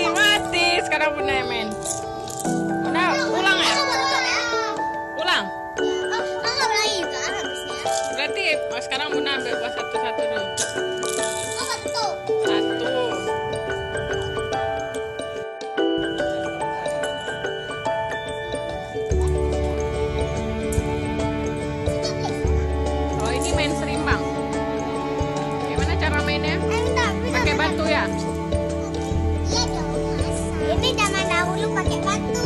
Mati. Sekarang Bunda yang main. Bunda pulang ya? Pulang. Berarti sekarang Bunda ambil buah satu-satu dulu. Satu. Oh, ini main serimbang. Gimana cara mainnya? Pakai batu ya? Ini zaman dahulu pakai batu.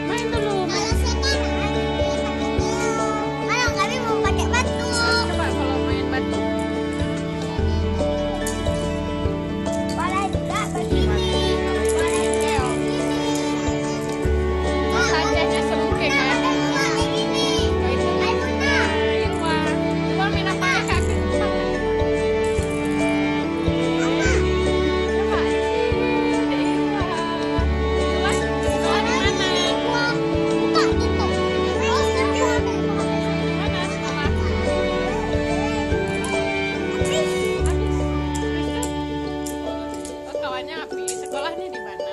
Main dulu. Kalau sekarang kalau kami mau pakai batu. Coba kalau main batu. Boleh juga begini. Boleh juga begini. Hadiahnya selungkit ya. Kayak gini. Oh, itu. Ayo Bunda. Iwa main apa ya kak? Sekolahnya di mana?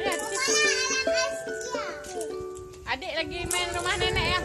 Ya, di situ. Adik lagi main rumah nenek ya?